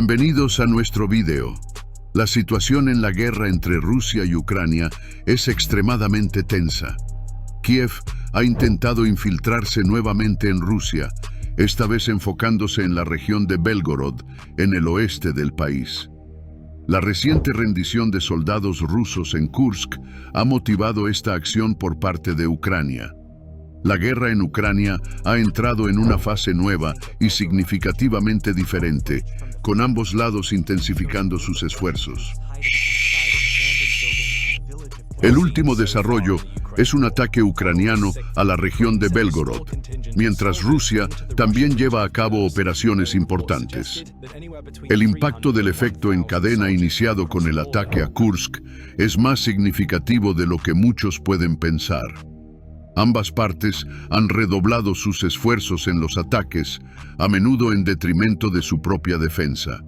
Bienvenidos a nuestro video. La situación en la guerra entre Rusia y Ucrania es extremadamente tensa. Kiev ha intentado infiltrarse nuevamente en Rusia, esta vez enfocándose en la región de Belgorod, en el oeste del país. La reciente rendición de soldados rusos en Kursk ha motivado esta acción por parte de Ucrania. La guerra en Ucrania ha entrado en una fase nueva y significativamente diferente, con ambos lados intensificando sus esfuerzos. El último desarrollo es un ataque ucraniano a la región de Belgorod, mientras Rusia también lleva a cabo operaciones importantes. El impacto del efecto en cadena iniciado con el ataque a Kursk es más significativo de lo que muchos pueden pensar. Ambas partes han redoblado sus esfuerzos en los ataques, a menudo en detrimento de su propia defensa.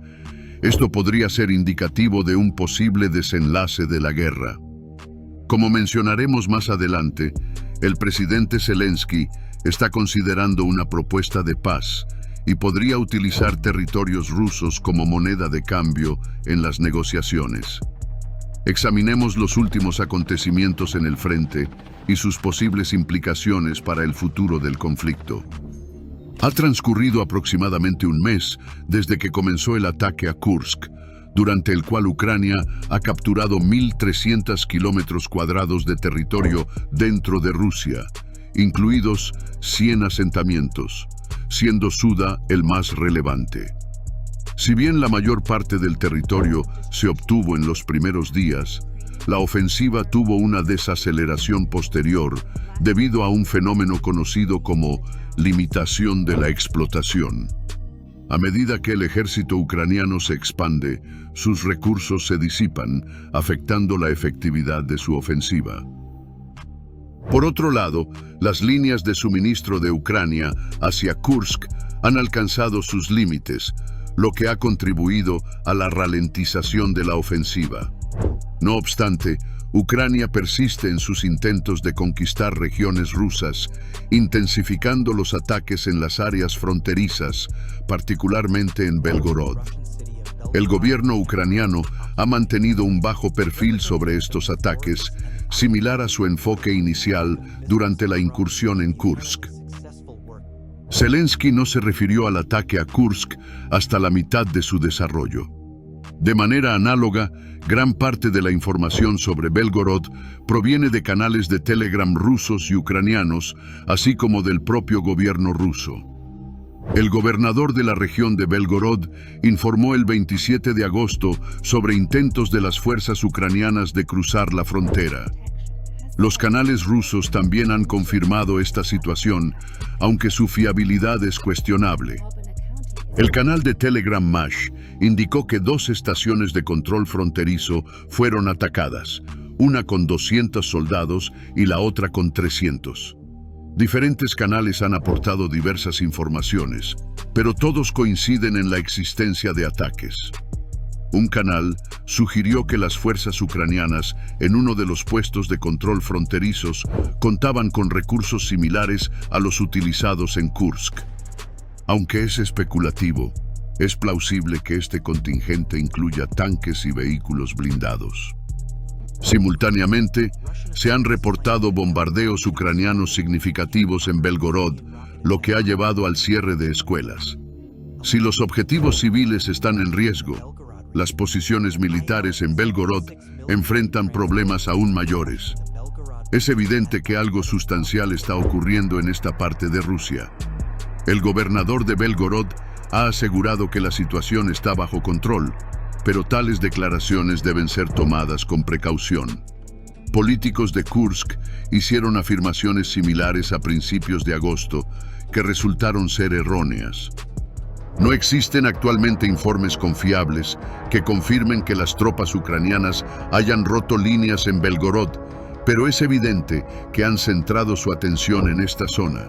Esto podría ser indicativo de un posible desenlace de la guerra. Como mencionaremos más adelante, el presidente Zelensky está considerando una propuesta de paz y podría utilizar territorios rusos como moneda de cambio en las negociaciones. Examinemos los últimos acontecimientos en el frente y sus posibles implicaciones para el futuro del conflicto. Ha transcurrido aproximadamente un mes desde que comenzó el ataque a Kursk, durante el cual Ucrania ha capturado 1.300 kilómetros cuadrados de territorio dentro de Rusia, incluidos 100 asentamientos, siendo Suda el más relevante. Si bien la mayor parte del territorio se obtuvo en los primeros días, la ofensiva tuvo una desaceleración posterior debido a un fenómeno conocido como limitación de la explotación. A medida que el ejército ucraniano se expande, sus recursos se disipan, afectando la efectividad de su ofensiva. Por otro lado, las líneas de suministro de Ucrania hacia Kursk han alcanzado sus límites, lo que ha contribuido a la ralentización de la ofensiva. No obstante, Ucrania persiste en sus intentos de conquistar regiones rusas, intensificando los ataques en las áreas fronterizas, particularmente en Belgorod. El gobierno ucraniano ha mantenido un bajo perfil sobre estos ataques, similar a su enfoque inicial durante la incursión en Kursk. Zelensky no se refirió al ataque a Kursk hasta la mitad de su desarrollo. De manera análoga, gran parte de la información sobre Belgorod proviene de canales de Telegram rusos y ucranianos, así como del propio gobierno ruso. El gobernador de la región de Belgorod informó el 27 de agosto sobre intentos de las fuerzas ucranianas de cruzar la frontera. Los canales rusos también han confirmado esta situación, aunque su fiabilidad es cuestionable. El canal de Telegram Mash indicó que 2 estaciones de control fronterizo fueron atacadas, una con 200 soldados y la otra con 300. Diferentes canales han aportado diversas informaciones, pero todos coinciden en la existencia de ataques. Un canal sugirió que las fuerzas ucranianas en uno de los puestos de control fronterizos contaban con recursos similares a los utilizados en Kursk. Aunque es especulativo, es plausible que este contingente incluya tanques y vehículos blindados. Simultáneamente, se han reportado bombardeos ucranianos significativos en Belgorod, lo que ha llevado al cierre de escuelas. Si los objetivos civiles están en riesgo, las posiciones militares en Belgorod enfrentan problemas aún mayores. Es evidente que algo sustancial está ocurriendo en esta parte de Rusia. El gobernador de Belgorod ha asegurado que la situación está bajo control, pero tales declaraciones deben ser tomadas con precaución. Políticos de Kursk hicieron afirmaciones similares a principios de agosto que resultaron ser erróneas. No existen actualmente informes confiables que confirmen que las tropas ucranianas hayan roto líneas en Belgorod, pero es evidente que han centrado su atención en esta zona.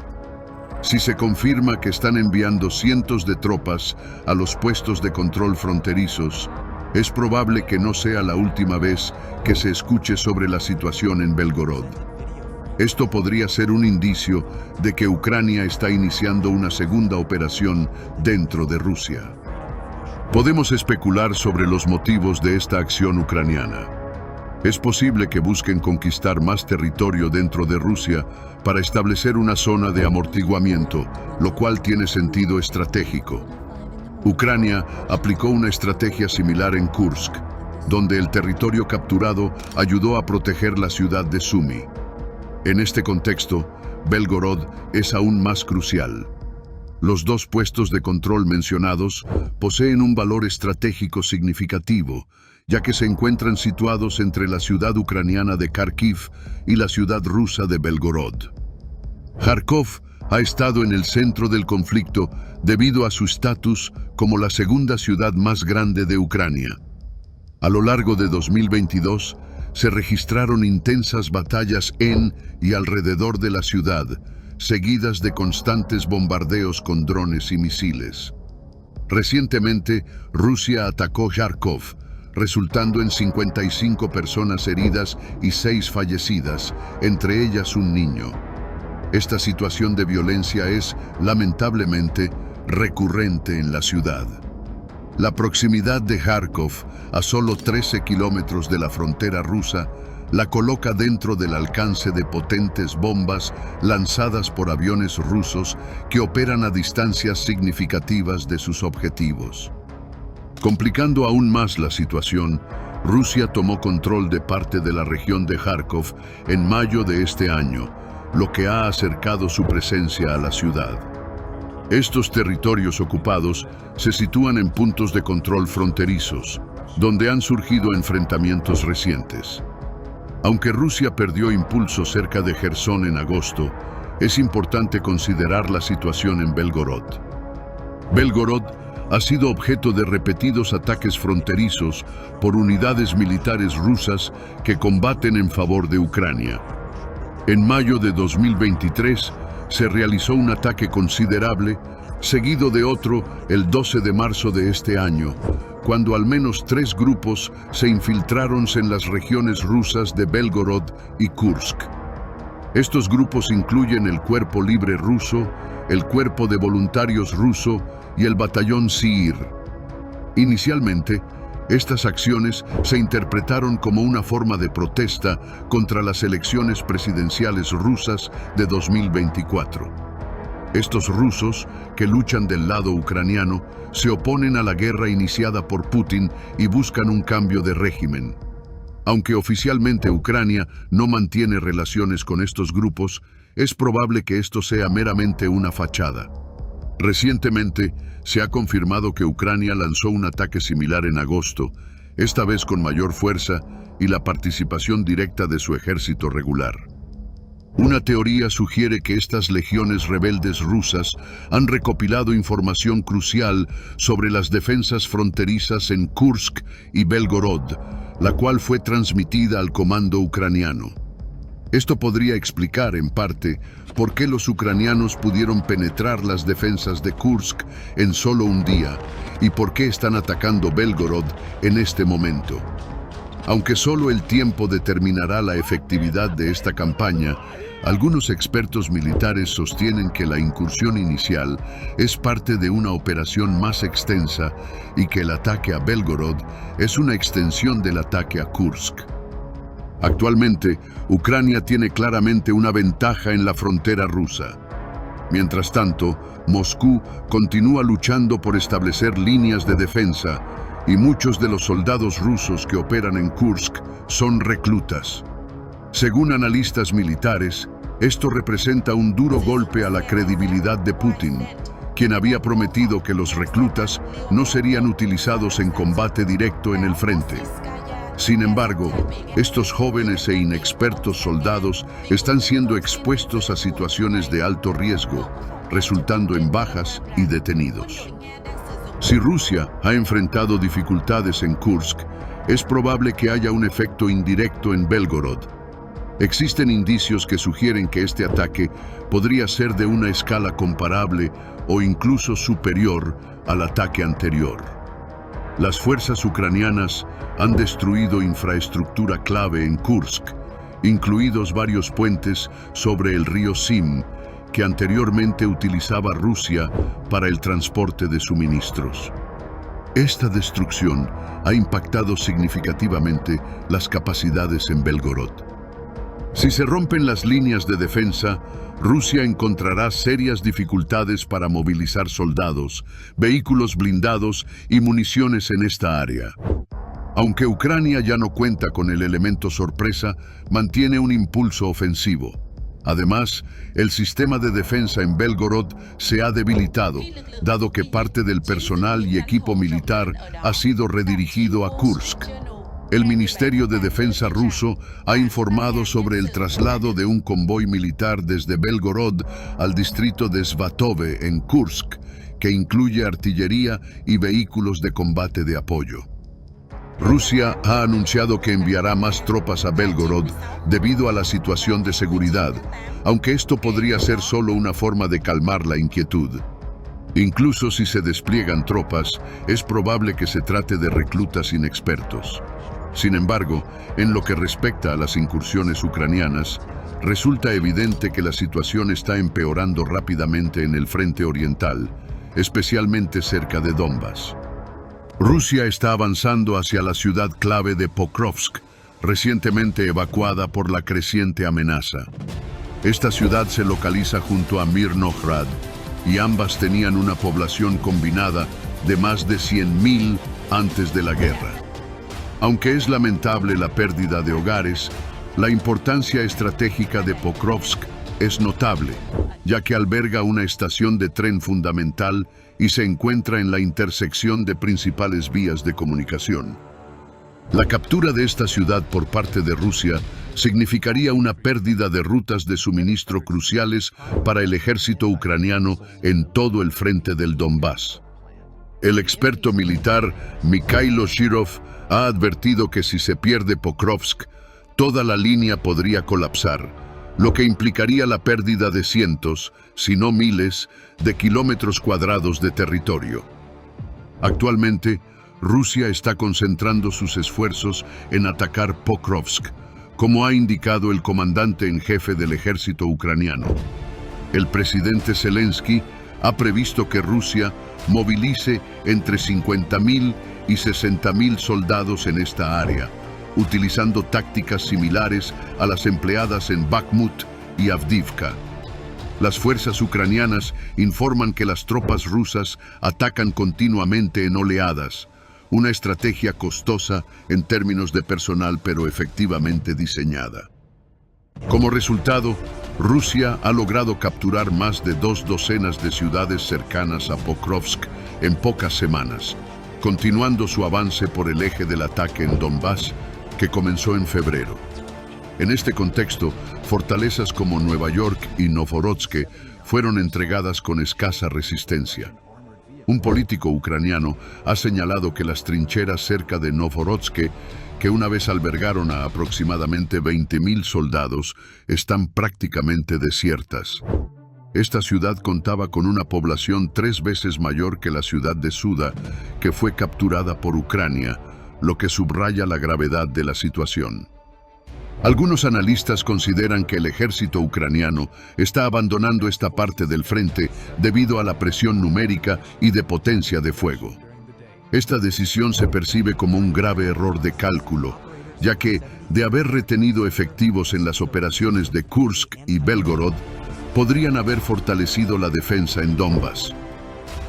Si se confirma que están enviando cientos de tropas a los puestos de control fronterizos, es probable que no sea la última vez que se escuche sobre la situación en Belgorod. Esto podría ser un indicio de que Ucrania está iniciando una segunda operación dentro de Rusia. Podemos especular sobre los motivos de esta acción ucraniana. Es posible que busquen conquistar más territorio dentro de Rusia para establecer una zona de amortiguamiento, lo cual tiene sentido estratégico. Ucrania aplicó una estrategia similar en Kursk, donde el territorio capturado ayudó a proteger la ciudad de Sumy. En este contexto, Belgorod es aún más crucial. Los dos puestos de control mencionados poseen un valor estratégico significativo, ya que se encuentran situados entre la ciudad ucraniana de Kharkiv y la ciudad rusa de Belgorod. Kharkov ha estado en el centro del conflicto debido a su estatus como la segunda ciudad más grande de Ucrania. A lo largo de 2022, se registraron intensas batallas en y alrededor de la ciudad, seguidas de constantes bombardeos con drones y misiles. Recientemente, Rusia atacó Kharkov, resultando en 55 personas heridas y 6 fallecidas, entre ellas un niño. Esta situación de violencia es, lamentablemente, recurrente en la ciudad. La proximidad de Kharkov, a solo 13 kilómetros de la frontera rusa, la coloca dentro del alcance de potentes bombas lanzadas por aviones rusos que operan a distancias significativas de sus objetivos. Complicando aún más la situación, Rusia tomó control de parte de la región de Kharkov en mayo de este año, lo que ha acercado su presencia a la ciudad. Estos territorios ocupados se sitúan en puntos de control fronterizos, donde han surgido enfrentamientos recientes. Aunque Rusia perdió impulso cerca de Jersón en agosto, es importante considerar la situación en Belgorod. Belgorod ha sido objeto de repetidos ataques fronterizos por unidades militares rusas que combaten en favor de Ucrania. En mayo de 2023 se realizó un ataque considerable, seguido de otro el 12 de marzo de este año, cuando al menos 3 grupos se infiltraron en las regiones rusas de Belgorod y Kursk. Estos grupos incluyen el Cuerpo Libre Ruso, el Cuerpo de Voluntarios Ruso y el Batallón Siir. Inicialmente, estas acciones se interpretaron como una forma de protesta contra las elecciones presidenciales rusas de 2024. Estos rusos, que luchan del lado ucraniano, se oponen a la guerra iniciada por Putin y buscan un cambio de régimen. Aunque oficialmente Ucrania no mantiene relaciones con estos grupos, es probable que esto sea meramente una fachada. Recientemente, se ha confirmado que Ucrania lanzó un ataque similar en agosto, esta vez con mayor fuerza y la participación directa de su ejército regular. Una teoría sugiere que estas legiones rebeldes rusas han recopilado información crucial sobre las defensas fronterizas en Kursk y Belgorod, la cual fue transmitida al comando ucraniano. Esto podría explicar, en parte, por qué los ucranianos pudieron penetrar las defensas de Kursk en solo un día y por qué están atacando Belgorod en este momento. Aunque solo el tiempo determinará la efectividad de esta campaña, algunos expertos militares sostienen que la incursión inicial es parte de una operación más extensa y que el ataque a Belgorod es una extensión del ataque a Kursk. Actualmente, Ucrania tiene claramente una ventaja en la frontera rusa. Mientras tanto, Moscú continúa luchando por establecer líneas de defensa y muchos de los soldados rusos que operan en Kursk son reclutas. Según analistas militares, esto representa un duro golpe a la credibilidad de Putin, quien había prometido que los reclutas no serían utilizados en combate directo en el frente. Sin embargo, estos jóvenes e inexpertos soldados están siendo expuestos a situaciones de alto riesgo, resultando en bajas y detenidos. Si Rusia ha enfrentado dificultades en Kursk, es probable que haya un efecto indirecto en Belgorod. Existen indicios que sugieren que este ataque podría ser de una escala comparable o incluso superior al ataque anterior. Las fuerzas ucranianas han destruido infraestructura clave en Kursk, incluidos varios puentes sobre el río Sim, que anteriormente utilizaba Rusia para el transporte de suministros. Esta destrucción ha impactado significativamente las capacidades en Belgorod. Si se rompen las líneas de defensa, Rusia encontrará serias dificultades para movilizar soldados, vehículos blindados y municiones en esta área. Aunque Ucrania ya no cuenta con el elemento sorpresa, mantiene un impulso ofensivo. Además, el sistema de defensa en Belgorod se ha debilitado, dado que parte del personal y equipo militar ha sido redirigido a Kursk. El Ministerio de Defensa ruso ha informado sobre el traslado de un convoy militar desde Belgorod al distrito de Svatove, en Kursk, que incluye artillería y vehículos de combate de apoyo. Rusia ha anunciado que enviará más tropas a Belgorod debido a la situación de seguridad, aunque esto podría ser solo una forma de calmar la inquietud. Incluso si se despliegan tropas, es probable que se trate de reclutas inexpertos. Sin embargo, en lo que respecta a las incursiones ucranianas, resulta evidente que la situación está empeorando rápidamente en el frente oriental, especialmente cerca de Donbas. Rusia está avanzando hacia la ciudad clave de Pokrovsk, recientemente evacuada por la creciente amenaza. Esta ciudad se localiza junto a Mirnohrad, y ambas tenían una población combinada de más de 100.000 antes de la guerra. Aunque es lamentable la pérdida de hogares, la importancia estratégica de Pokrovsk es notable, ya que alberga una estación de tren fundamental y se encuentra en la intersección de principales vías de comunicación. La captura de esta ciudad por parte de Rusia significaría una pérdida de rutas de suministro cruciales para el ejército ucraniano en todo el frente del Donbás. El experto militar Mikhailo Shirov ha advertido que si se pierde Pokrovsk, toda la línea podría colapsar, lo que implicaría la pérdida de cientos, si no miles, de kilómetros cuadrados de territorio. Actualmente, Rusia está concentrando sus esfuerzos en atacar Pokrovsk, como ha indicado el comandante en jefe del ejército ucraniano. El presidente Zelensky ha previsto que Rusia movilice entre 50.000 y 60.000 soldados en esta área, utilizando tácticas similares a las empleadas en Bakhmut y Avdiivka. Las fuerzas ucranianas informan que las tropas rusas atacan continuamente en oleadas, una estrategia costosa en términos de personal pero efectivamente diseñada. Como resultado, Rusia ha logrado capturar más de 2 docenas de ciudades cercanas a Pokrovsk en pocas semanas, continuando su avance por el eje del ataque en Donbás, que comenzó en febrero. En este contexto, fortalezas como Nueva York y Novhorodsk fueron entregadas con escasa resistencia. Un político ucraniano ha señalado que las trincheras cerca de Novhorodsk, que una vez albergaron a aproximadamente 20.000 soldados, están prácticamente desiertas. Esta ciudad contaba con una población 3 veces mayor que la ciudad de Suda, que fue capturada por Ucrania, lo que subraya la gravedad de la situación. Algunos analistas consideran que el ejército ucraniano está abandonando esta parte del frente debido a la presión numérica y de potencia de fuego. Esta decisión se percibe como un grave error de cálculo, ya que, de haber retenido efectivos en las operaciones de Kursk y Belgorod, podrían haber fortalecido la defensa en Donbas.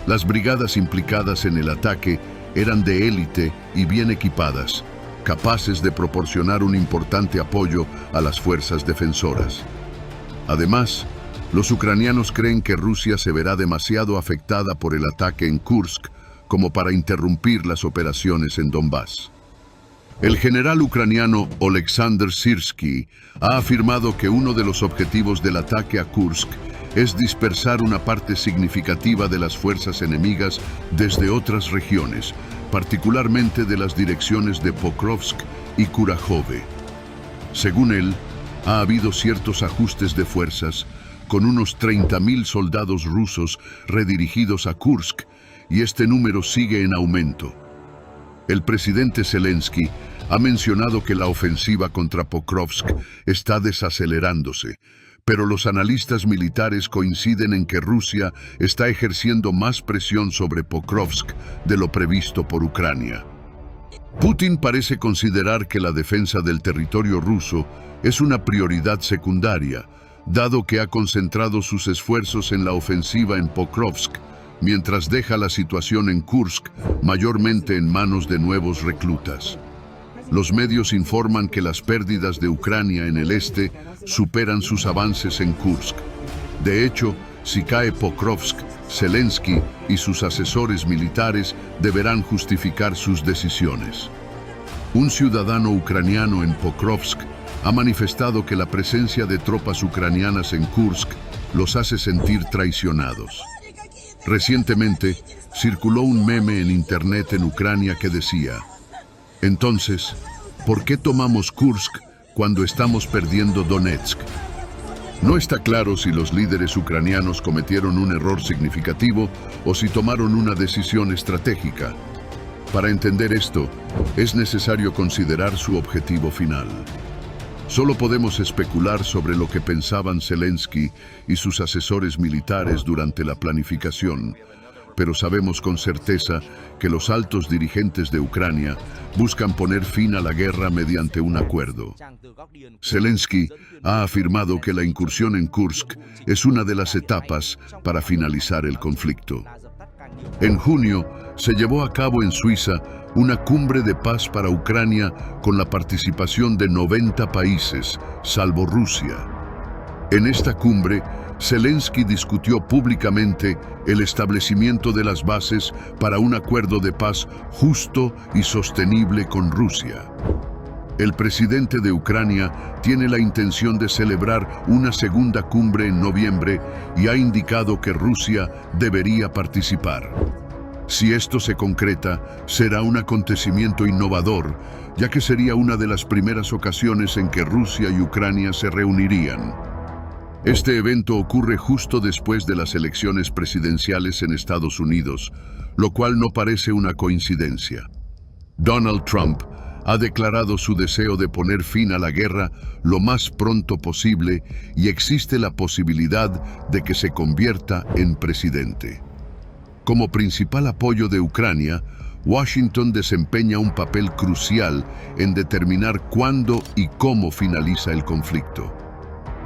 Las brigadas implicadas en el ataque eran de élite y bien equipadas, capaces de proporcionar un importante apoyo a las fuerzas defensoras. Además, los ucranianos creen que Rusia se verá demasiado afectada por el ataque en Kursk como para interrumpir las operaciones en Donbás. El general ucraniano Oleksandr Syrsky ha afirmado que uno de los objetivos del ataque a Kursk es dispersar una parte significativa de las fuerzas enemigas desde otras regiones, particularmente de las direcciones de Pokrovsk y Kurakhove. Según él, ha habido ciertos ajustes de fuerzas, con unos 30.000 soldados rusos redirigidos a Kursk, y este número sigue en aumento. El presidente Zelensky ha mencionado que la ofensiva contra Pokrovsk está desacelerándose, pero los analistas militares coinciden en que Rusia está ejerciendo más presión sobre Pokrovsk de lo previsto por Ucrania. Putin parece considerar que la defensa del territorio ruso es una prioridad secundaria, dado que ha concentrado sus esfuerzos en la ofensiva en Pokrovsk, mientras deja la situación en Kursk mayormente en manos de nuevos reclutas. Los medios informan que las pérdidas de Ucrania en el este superan sus avances en Kursk. De hecho, si cae Pokrovsk, Zelensky y sus asesores militares deberán justificar sus decisiones. Un ciudadano ucraniano en Pokrovsk ha manifestado que la presencia de tropas ucranianas en Kursk los hace sentir traicionados. Recientemente, circuló un meme en internet en Ucrania que decía: entonces, ¿por qué tomamos Kursk cuando estamos perdiendo Donetsk? No está claro si los líderes ucranianos cometieron un error significativo o si tomaron una decisión estratégica. Para entender esto, es necesario considerar su objetivo final. Solo podemos especular sobre lo que pensaban Zelensky y sus asesores militares durante la planificación, pero sabemos con certeza que los altos dirigentes de Ucrania buscan poner fin a la guerra mediante un acuerdo. Zelensky ha afirmado que la incursión en Kursk es una de las etapas para finalizar el conflicto. En junio, se llevó a cabo en Suiza una cumbre de paz para Ucrania con la participación de 90 países, salvo Rusia. En esta cumbre, Zelensky discutió públicamente el establecimiento de las bases para un acuerdo de paz justo y sostenible con Rusia. El presidente de Ucrania tiene la intención de celebrar una segunda cumbre en noviembre y ha indicado que Rusia debería participar. Si esto se concreta, será un acontecimiento innovador, ya que sería una de las primeras ocasiones en que Rusia y Ucrania se reunirían. Este evento ocurre justo después de las elecciones presidenciales en Estados Unidos, lo cual no parece una coincidencia. Donald Trump ha declarado su deseo de poner fin a la guerra lo más pronto posible y existe la posibilidad de que se convierta en presidente. Como principal apoyo de Ucrania, Washington desempeña un papel crucial en determinar cuándo y cómo finaliza el conflicto.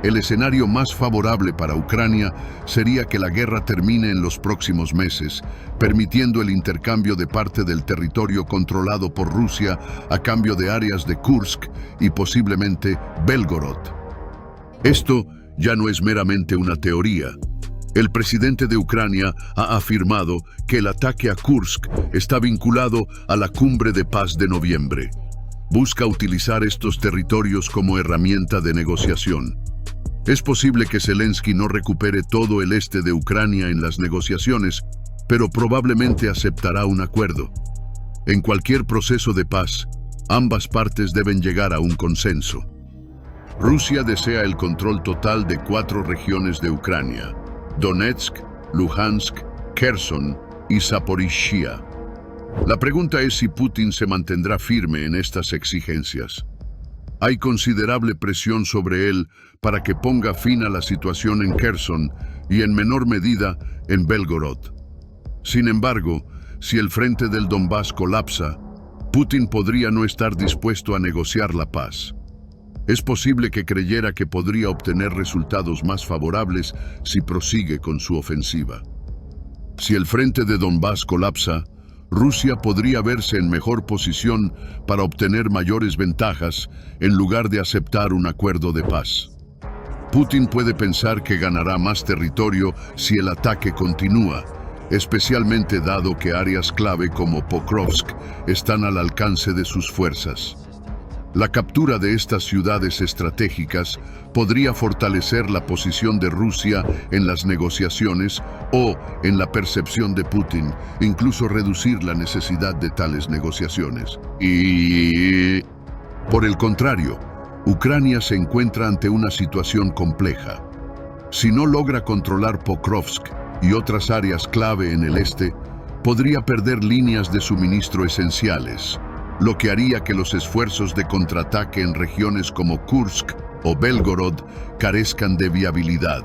El escenario más favorable para Ucrania sería que la guerra termine en los próximos meses, permitiendo el intercambio de parte del territorio controlado por Rusia a cambio de áreas de Kursk y posiblemente Belgorod. Esto ya no es meramente una teoría. El presidente de Ucrania ha afirmado que el ataque a Kursk está vinculado a la cumbre de paz de noviembre. Busca utilizar estos territorios como herramienta de negociación. Es posible que Zelensky no recupere todo el este de Ucrania en las negociaciones, pero probablemente aceptará un acuerdo. En cualquier proceso de paz, ambas partes deben llegar a un consenso. Rusia desea el control total de 4 regiones de Ucrania: Donetsk, Luhansk, Kherson y Zaporizhia. La pregunta es si Putin se mantendrá firme en estas exigencias. Hay considerable presión sobre él para que ponga fin a la situación en Kherson y en menor medida en Belgorod. Sin embargo, si el frente del Donbass colapsa, Putin podría no estar dispuesto a negociar la paz. Es posible que creyera que podría obtener resultados más favorables si prosigue con su ofensiva. Si el frente de Donbass colapsa, Rusia podría verse en mejor posición para obtener mayores ventajas en lugar de aceptar un acuerdo de paz. Putin puede pensar que ganará más territorio si el ataque continúa, especialmente dado que áreas clave como Pokrovsk están al alcance de sus fuerzas. La captura de estas ciudades estratégicas podría fortalecer la posición de Rusia en las negociaciones o, en la percepción de Putin, incluso reducir la necesidad de tales negociaciones. Y, por el contrario, Ucrania se encuentra ante una situación compleja. Si no logra controlar Pokrovsk y otras áreas clave en el este, podría perder líneas de suministro esenciales, lo que haría que los esfuerzos de contraataque en regiones como Kursk o Belgorod carezcan de viabilidad.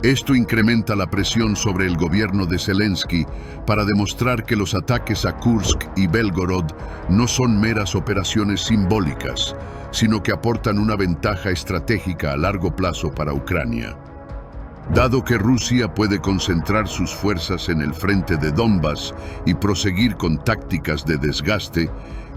Esto incrementa la presión sobre el gobierno de Zelensky para demostrar que los ataques a Kursk y Belgorod no son meras operaciones simbólicas, sino que aportan una ventaja estratégica a largo plazo para Ucrania. Dado que Rusia puede concentrar sus fuerzas en el frente de Donbass y proseguir con tácticas de desgaste,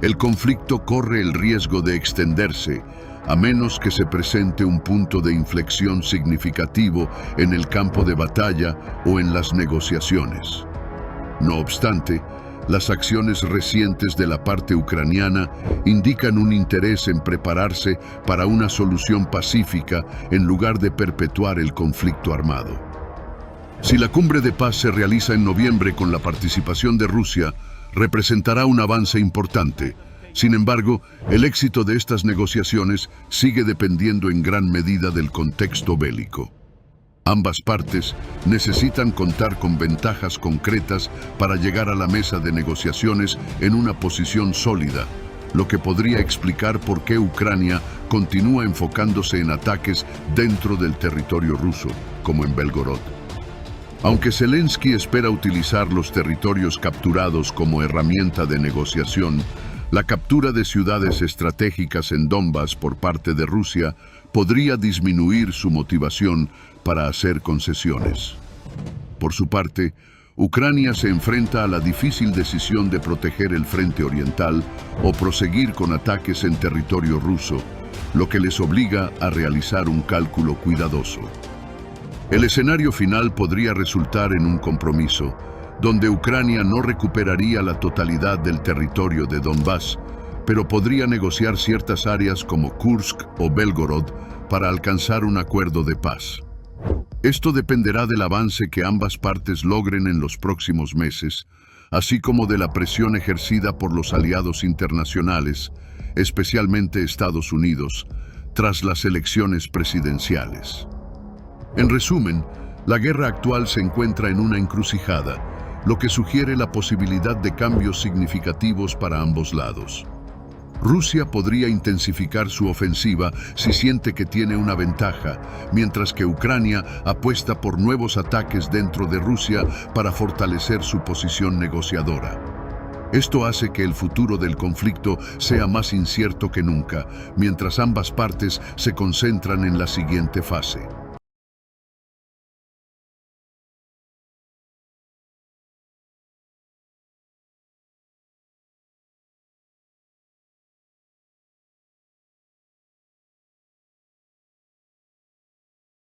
el conflicto corre el riesgo de extenderse, a menos que se presente un punto de inflexión significativo en el campo de batalla o en las negociaciones. No obstante, las acciones recientes de la parte ucraniana indican un interés en prepararse para una solución pacífica en lugar de perpetuar el conflicto armado. Si la cumbre de paz se realiza en noviembre con la participación de Rusia, representará un avance importante. Sin embargo, el éxito de estas negociaciones sigue dependiendo en gran medida del contexto bélico. Ambas partes necesitan contar con ventajas concretas para llegar a la mesa de negociaciones en una posición sólida, lo que podría explicar por qué Ucrania continúa enfocándose en ataques dentro del territorio ruso, como en Belgorod. Aunque Zelensky espera utilizar los territorios capturados como herramienta de negociación, la captura de ciudades estratégicas en Donbass por parte de Rusia podría disminuir su motivación para hacer concesiones. Por su parte, Ucrania se enfrenta a la difícil decisión de proteger el frente oriental o proseguir con ataques en territorio ruso, lo que les obliga a realizar un cálculo cuidadoso. El escenario final podría resultar en un compromiso, donde Ucrania no recuperaría la totalidad del territorio de Donbass, pero podría negociar ciertas áreas como Kursk o Belgorod para alcanzar un acuerdo de paz. Esto dependerá del avance que ambas partes logren en los próximos meses, así como de la presión ejercida por los aliados internacionales, especialmente Estados Unidos, tras las elecciones presidenciales. En resumen, la guerra actual se encuentra en una encrucijada, lo que sugiere la posibilidad de cambios significativos para ambos lados. Rusia podría intensificar su ofensiva si siente que tiene una ventaja, mientras que Ucrania apuesta por nuevos ataques dentro de Rusia para fortalecer su posición negociadora. Esto hace que el futuro del conflicto sea más incierto que nunca, mientras ambas partes se concentran en la siguiente fase.